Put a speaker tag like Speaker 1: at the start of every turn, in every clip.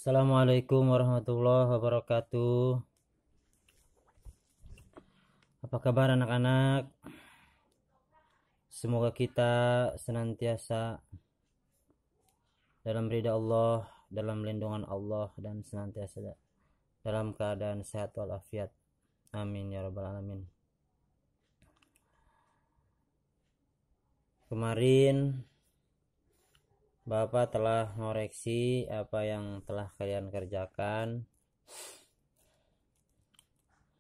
Speaker 1: Assalamualaikum warahmatullahi wabarakatuh. Apa kabar anak-anak? Semoga kita senantiasa dalam ridha Allah, dalam lindungan Allah, dan senantiasa dalam keadaan sehat walafiat. Amin ya rabbal alamin. Kemarin Bapak telah ngoreksi apa yang telah kalian kerjakan.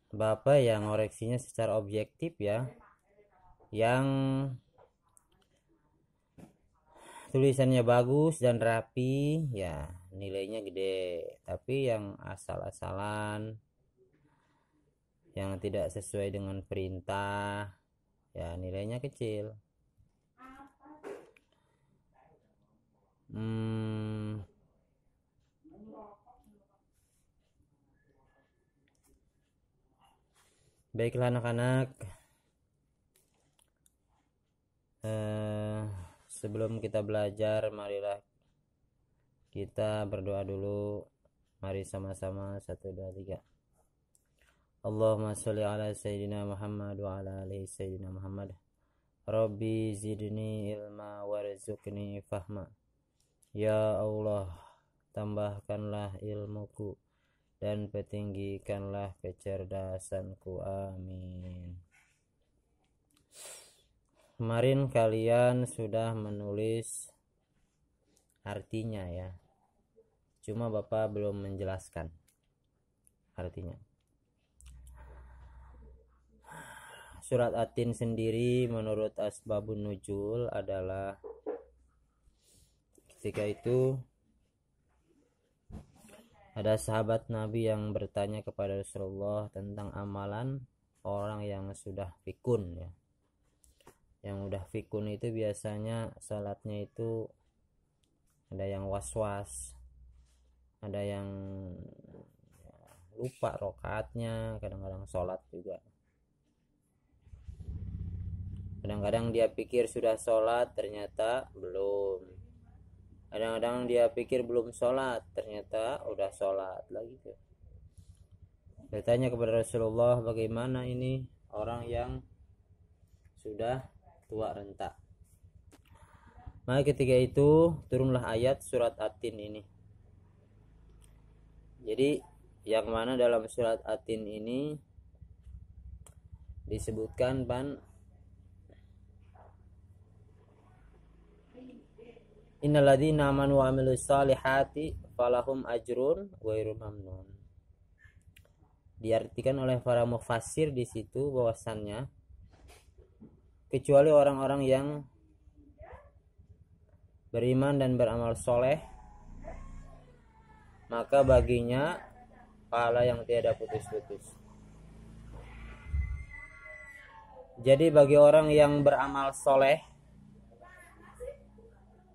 Speaker 1: Bapak yang ngoreksinya secara objektif ya, yang tulisannya bagus dan rapi ya nilainya gede, tapi yang asal-asalan, yang tidak sesuai dengan perintah ya nilainya kecil. Baiklah anak-anak, sebelum kita belajar, marilah kita berdoa dulu. Mari sama-sama, 1, 2, 3. Allahumma sholli ala sayyidina Muhammad wa ala ali sayyidina Muhammad. Rabbi zidni ilma warzuqni fahma. Ya Allah, tambahkanlah ilmuku dan petinggikanlah kecerdasanku. Amin. Kemarin kalian sudah menulis artinya ya, cuma Bapak belum menjelaskan artinya. Surat At-Tin sendiri menurut Asbabun Nuzul adalah ketika itu ada sahabat Nabi yang bertanya kepada Rasulullah tentang amalan orang yang sudah fikun ya. Yang udah fikun itu biasanya salatnya itu ada yang was-was, ada yang lupa rokaatnya, kadang-kadang sholat juga. Kadang-kadang dia pikir sudah sholat, ternyata belum. Kadang-kadang dia pikir belum sholat, ternyata udah sholat lagi tuh. Bertanya kepada Rasulullah, bagaimana ini orang yang sudah tua renta. Maka ketika itu turunlah ayat surat At-Tin ini. Jadi yang mana dalam surat At-Tin ini disebutkan innalladzina amanu wa amilus solihati falahum ajrun ghairu mamnun. Diartikan oleh para mufassir di situ bahwasannya kecuali orang-orang yang beriman dan beramal soleh, maka baginya pahala yang tiada putus-putus. Jadi bagi orang yang beramal soleh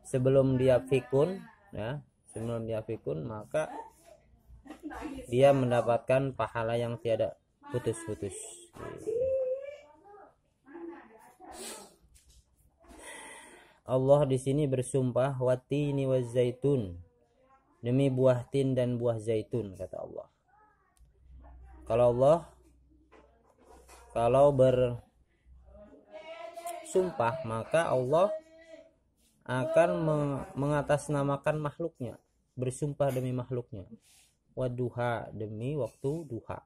Speaker 1: sebelum dia fikun ya, maka dia mendapatkan pahala yang tiada putus-putus. Allah di sini bersumpah watini wazaitun, demi buah tin dan buah zaitun, kata Allah. Kalau bersumpah maka Allah akan mengatasnamakan makhluknya, bersumpah demi makhluknya. Waduha, demi waktu duha.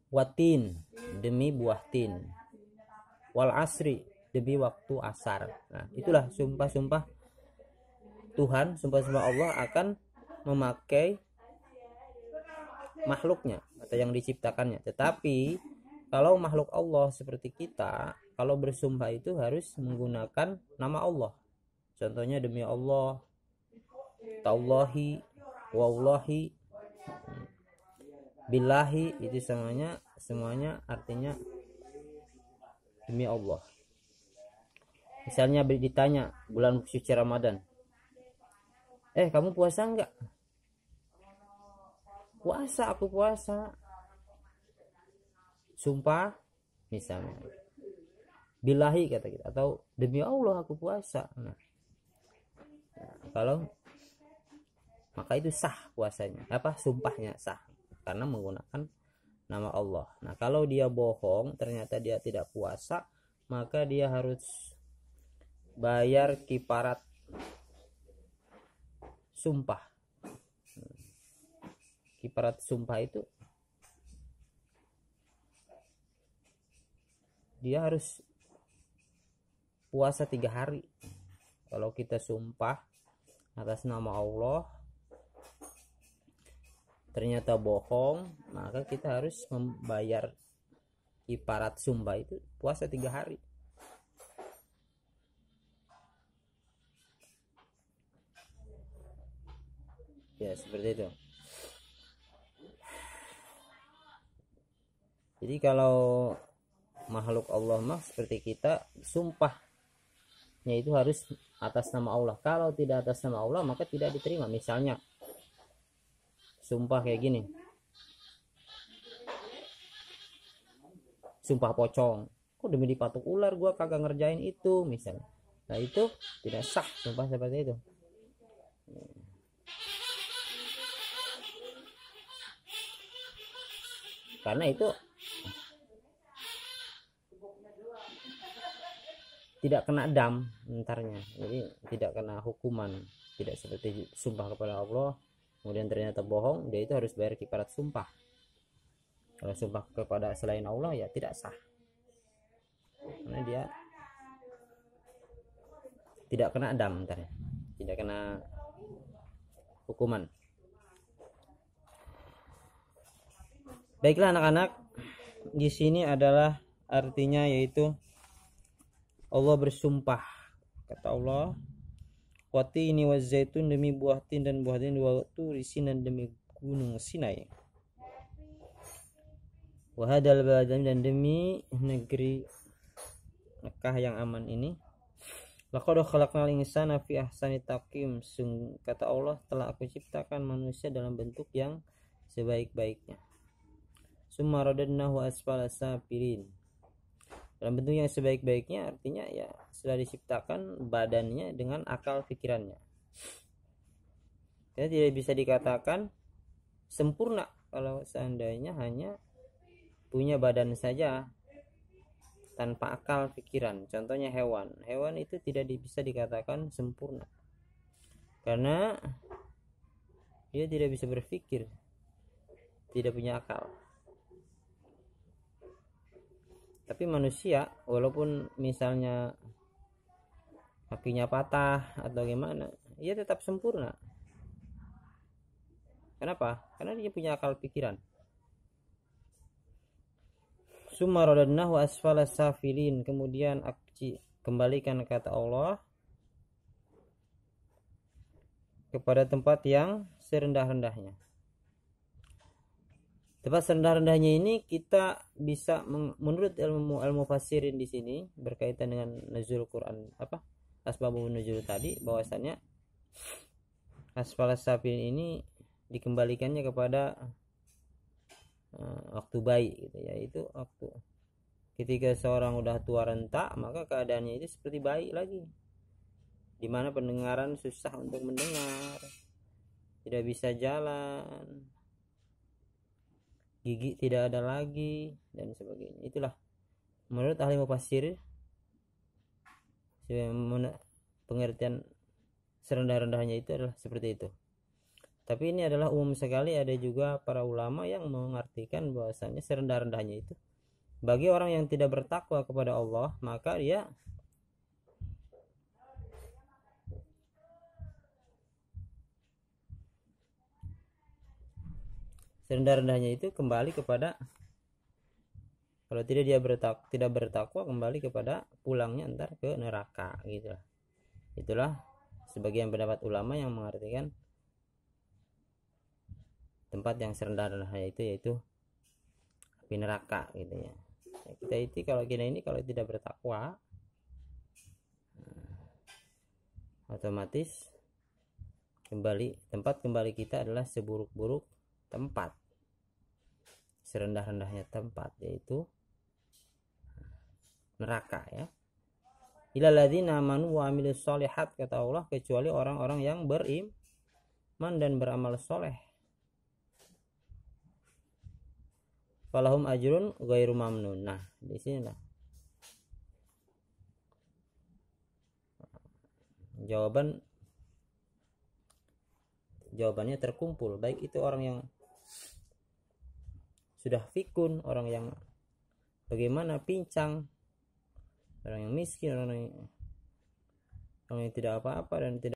Speaker 1: Watin, demi buah tin. Wal asri, demi waktu asar. Nah, itulah sumpah-sumpah Tuhan, sumpah-sumpah Allah akan memakai makhluknya atau yang diciptakannya. Tetapi kalau makhluk Allah seperti kita, kalau bersumpah itu harus menggunakan nama Allah. Contohnya demi Allah, tallahi, wallahi, billahi, itu semuanya artinya demi Allah. Misalnya ditanya bulan suci Ramadan, kamu puasa enggak? Puasa, aku puasa. Sumpah misalnya, billahi kata kita, atau demi Allah aku puasa. Kalau maka itu sah puasanya, sumpahnya sah karena menggunakan nama Allah. Nah, kalau dia bohong ternyata dia tidak puasa, maka dia harus bayar kifarat sumpah. Kifarat sumpah itu dia harus puasa 3 hari. Kalau kita sumpah atas nama Allah ternyata bohong, maka kita harus membayar kifarat sumpah itu puasa 3 hari. Ya, seperti itu. Jadi kalau makhluk Allah mah seperti kita, sumpahnya itu harus atas nama Allah. Kalau tidak atas nama Allah maka tidak diterima. Misalnya sumpah kayak gini, sumpah pocong, kok demi dipatuk ular gua kagak ngerjain itu misalnya. Nah, itu tidak sah sumpah seperti itu. Karena itu tidak kena dam entarnya, jadi tidak kena hukuman. Tidak seperti sumpah kepada Allah kemudian ternyata bohong, dia itu harus bayar kifarat sumpah. Kalau sumpah kepada selain Allah ya tidak sah, karena dia tidak kena dam entarnya, tidak kena hukuman. Baiklah anak-anak, di sini adalah artinya yaitu Allah bersumpah. Kata Allah, watini wa zaitun, demi buah tin dan buah tin, wa turi sinan, demi gunung Sinai, wa hadal badan, dan demi negeri Mekah yang aman ini. Laqad khalaqnal insana fi ahsani taqwim, kata Allah, telah aku ciptakan manusia dalam bentuk yang sebaik-baiknya. Summa radadnahu asfala safilin, dalam bentuk yang sebaik-baiknya artinya ya sudah diciptakan badannya dengan akal pikirannya. Jadi tidak bisa dikatakan sempurna kalau seandainya hanya punya badan saja tanpa akal pikiran. Contohnya hewan itu tidak bisa dikatakan sempurna karena dia tidak bisa berpikir, tidak punya akal. Tapi manusia walaupun misalnya kakinya patah atau gimana, ia tetap sempurna. Kenapa? Karena dia punya akal pikiran. Summa radadnahu asfala safilin, kemudian kembalikan kata Allah kepada tempat yang serendah-rendahnya. Tempat serendah-rendahnya ini kita bisa menurut ilmu fasirin di sini berkaitan dengan nuzul Quran asbabun nuzul tadi, bahwasannya asfala safilin ini dikembalikannya kepada waktu bayi gitu, yaitu waktu ketika seorang udah tua renta, maka keadaannya itu seperti bayi lagi, dimana pendengaran susah untuk mendengar, tidak bisa jalan, gigi tidak ada lagi dan sebagainya. Itulah menurut ahli mufassir pengertian serendah-rendahnya itu adalah seperti itu. Tapi ini adalah umum sekali, ada juga para ulama yang mengartikan bahwasanya serendah-rendahnya itu bagi orang yang tidak bertakwa kepada Allah, maka dia serendah-rendahnya itu kembali kepada, kalau tidak dia tidak bertakwa, kembali kepada pulangnya ntar ke neraka gitu. Itulah sebagian pendapat ulama yang mengartikan tempat yang serendah-rendahnya itu yaitu api neraka gitu ya. Kita itu kalau tidak bertakwa, otomatis tempat kembali kita adalah seburuk-buruk tempat, serendah-rendahnya tempat, yaitu neraka ya. Ilal ladzina amanu wa amilus sholihat, kata Allah, kecuali orang-orang yang dan beramal soleh, falahum ajrun ghairu mamnun. Nah, di sinilah jawabannya terkumpul, baik itu orang yang sudah fikun, orang yang bagaimana pincang, orang yang miskin, orang yang tidak apa-apa dan tidak